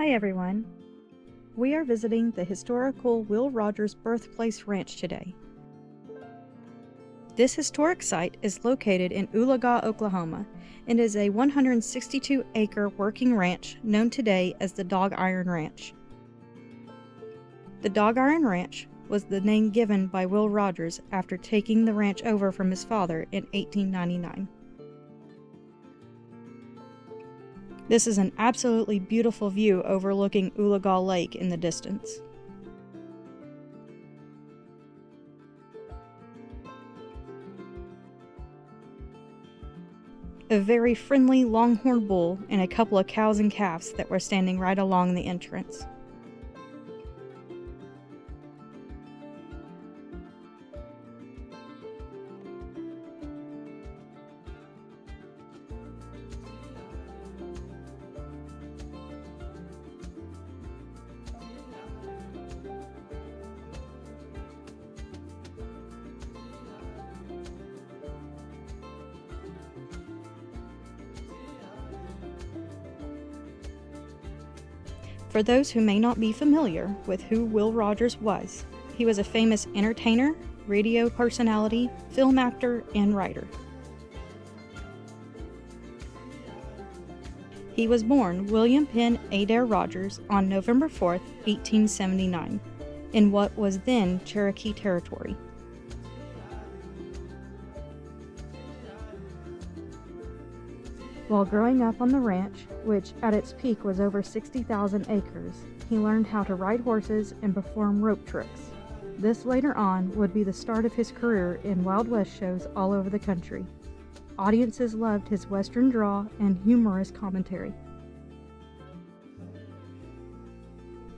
Hi everyone. We are visiting the historical Will Rogers Birthplace Ranch today. This historic site is located in Oologah, Oklahoma, and is a 162-acre working ranch known today as the Dog Iron Ranch. The Dog Iron Ranch was the name given by Will Rogers after taking the ranch over from his father in 1899. This is an absolutely beautiful view overlooking Oologah Lake in the distance. A very friendly longhorn bull and a couple of cows and calves that were standing right along the entrance. For those who may not be familiar with who Will Rogers was, he was a famous entertainer, radio personality, film actor, and writer. He was born William Penn Adair Rogers on November 4, 1879, in what was then Cherokee Territory. While growing up on the ranch, which at its peak was over 60,000 acres, he learned how to ride horses and perform rope tricks. This later on would be the start of his career in Wild West shows all over the country. Audiences loved his Western drawl and humorous commentary.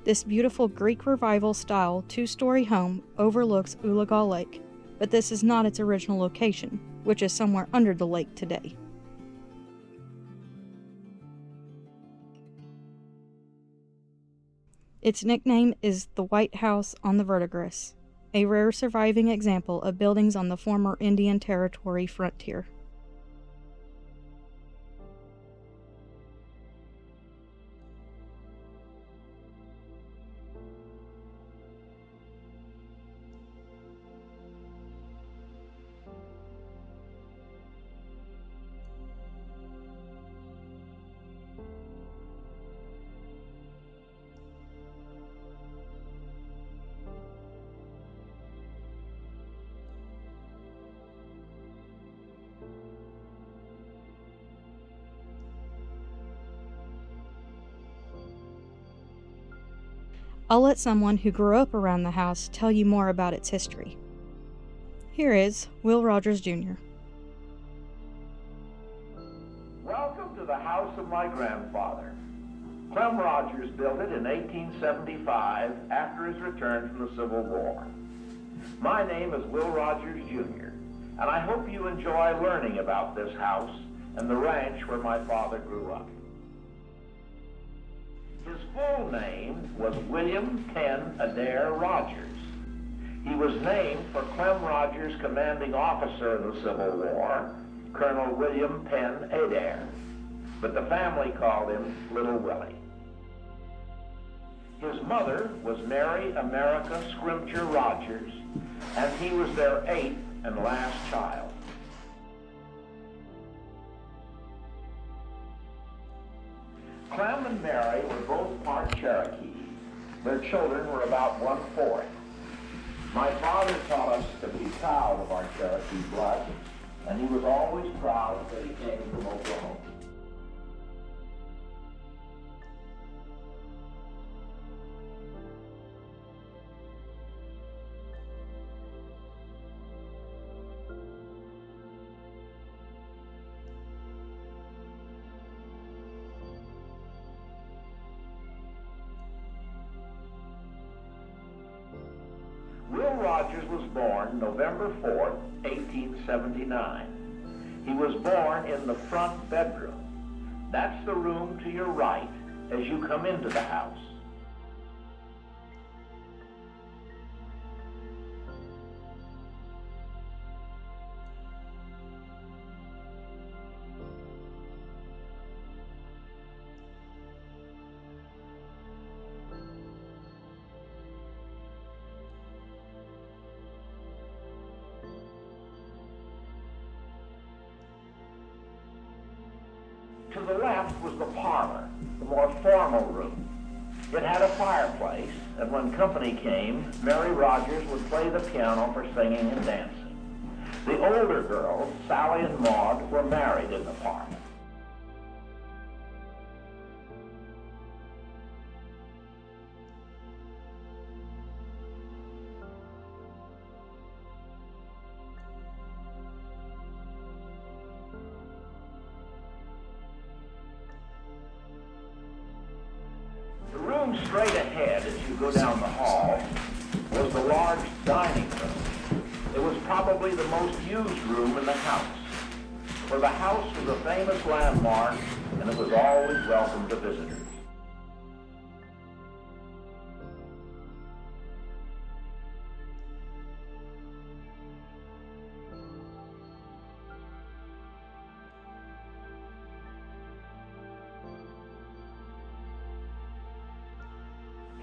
This beautiful Greek Revival style two-story home overlooks Oologah Lake, but this is not its original location, which is somewhere under the lake today. Its nickname is the White House on the Verdigris, a rare surviving example of buildings on the former Indian Territory frontier. I'll let someone who grew up around the house tell you more about its history. Here is Will Rogers Jr. Welcome to the house of my grandfather. Clem Rogers built it in 1875 after his return from the Civil War. My name is Will Rogers Jr., and I hope you enjoy learning about this house and the ranch where my father grew up. His full name was William Penn Adair Rogers. He was named for Clem Rogers' commanding officer in the Civil War, Colonel William Penn Adair, but the family called him Little Willie. His mother was Mary America Scrimcher Rogers, and he was their 8th and last child. Clem and Mary were both part Cherokee. Their children were about 1/4. My father taught us to be proud of our Cherokee blood, and he was always proud that he came from Oklahoma. Will Rogers was born November 4, 1879. He was born in the front bedroom. That's the room to your right as you come into the house. To the left was the parlor, the more formal room. It had a fireplace, and when company came, Mary Rogers would play the piano for singing and dancing. The older girls, Sally and Maud, were married in the parlor. The room straight ahead as you go down the hall was the large dining room. It was probably the most used room in the house, for the house was a famous landmark and it was always welcome to visitors.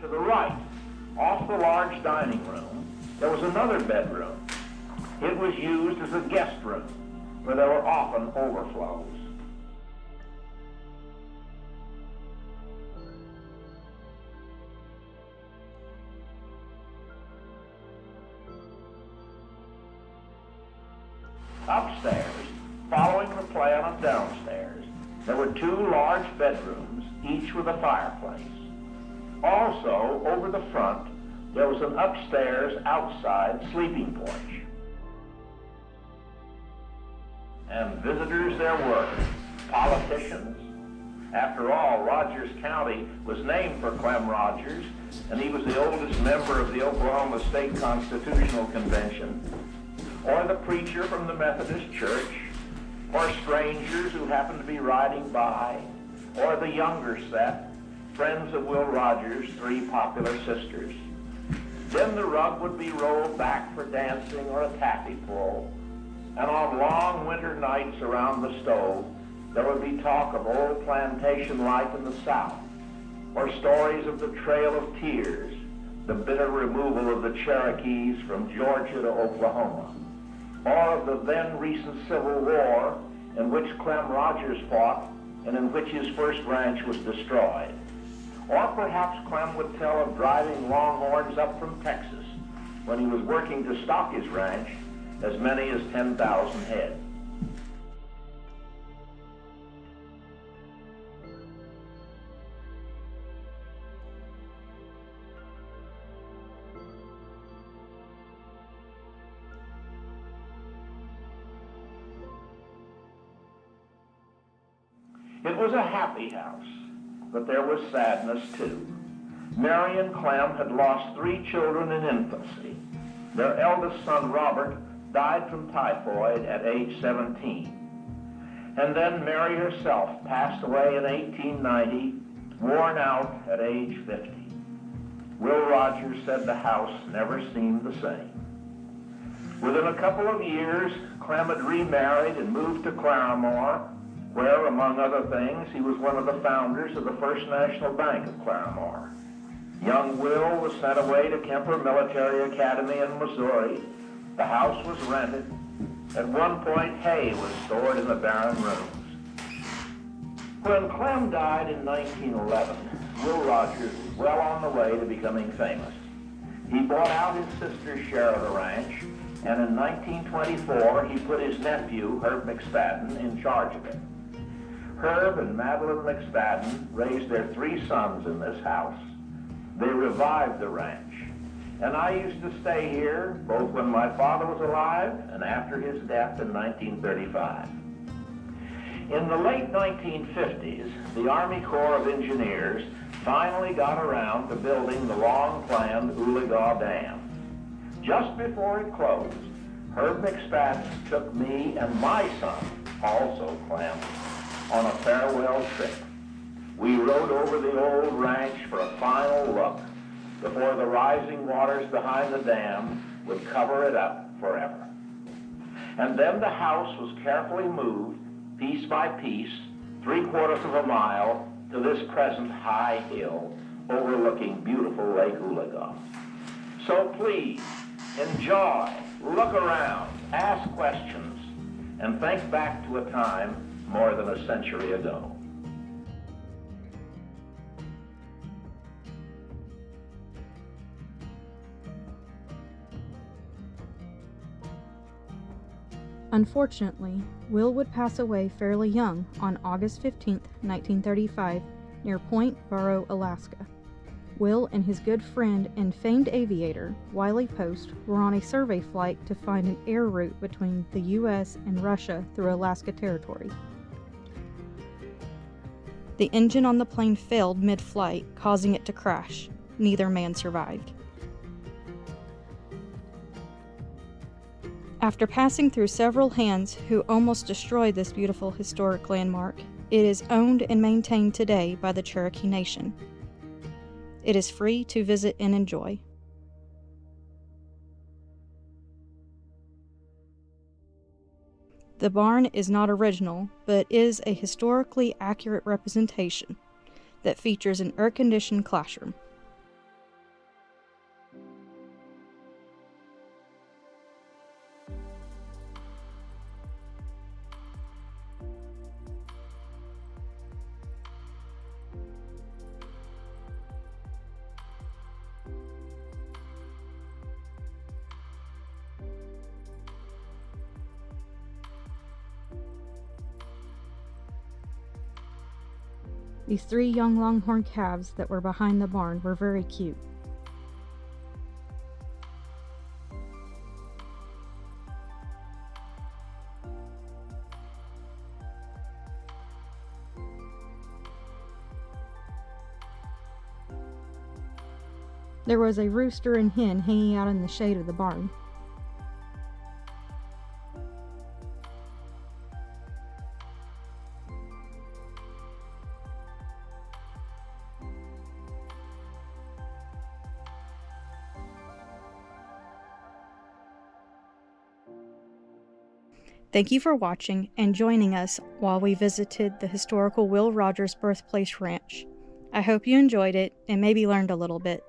To the right, off the large dining room, there was another bedroom. It was used as a guest room, where there were often overflows. Upstairs, following the plan of downstairs, there were two large bedrooms, each with a fireplace. Also, over the front, there was an upstairs outside sleeping porch. And visitors there were, politicians. After all, Rogers County was named for Clem Rogers, and he was the oldest member of the Oklahoma State Constitutional Convention, or the preacher from the Methodist Church, or strangers who happened to be riding by, or the younger set, friends of Will Rogers' three popular sisters. Then the rug would be rolled back for dancing or a taffy pull, and on long winter nights around the stove, there would be talk of old plantation life in the South, or stories of the Trail of Tears, the bitter removal of the Cherokees from Georgia to Oklahoma, or of the then recent Civil War in which Clem Rogers fought and in which his first ranch was destroyed. Or perhaps Clem would tell of driving longhorns up from Texas when he was working to stock his ranch, as many as 10,000 head. It was a happy house, but there was sadness too. Mary and Clem had lost 3 children in infancy. Their eldest son, Robert, died from typhoid at age 17. And then Mary herself passed away in 1890, worn out at age 50. Will Rogers said the house never seemed the same. Within a couple of years, Clem had remarried and moved to Claremore, where, among other things, he was one of the founders of the First National Bank of Claremore. Young Will was sent away to Kemper Military Academy in Missouri. The house was rented. At one point, hay was stored in the barren rooms. When Clem died in 1911, Will Rogers was well on the way to becoming famous. He bought out his sister's share of the ranch, and in 1924, he put his nephew, Herb McSpadden, in charge of it. Herb and Madeline McSpadden raised their 3 sons in this house. They revived the ranch, and I used to stay here both when my father was alive and after his death in 1935. In the late 1950s, the Army Corps of Engineers finally got around to building the long-planned Oologah Dam. Just before it closed, Herb McSpadden took me and my son, also Clem, on a farewell trip. We rode over the old ranch for a final look before the rising waters behind the dam would cover it up forever. And then the house was carefully moved, piece by piece, 3/4 of a mile to this present high hill overlooking beautiful Lake Oologah. So please, enjoy, look around, ask questions, and think back to a time more than a century ago. Unfortunately, Will would pass away fairly young on August 15, 1935, near Point Barrow, Alaska. Will and his good friend and famed aviator, Wiley Post, were on a survey flight to find an air route between the U.S. and Russia through Alaska Territory. The engine on the plane failed mid-flight, causing it to crash. Neither man survived. After passing through several hands who almost destroyed this beautiful historic landmark, it is owned and maintained today by the Cherokee Nation. It is free to visit and enjoy. The barn is not original, but is a historically accurate representation that features an air-conditioned classroom. These 3 young longhorn calves that were behind the barn were very cute. There was a rooster and hen hanging out in the shade of the barn. Thank you for watching and joining us while we visited the historical Will Rogers Birthplace Ranch. I hope you enjoyed it and maybe learned a little bit.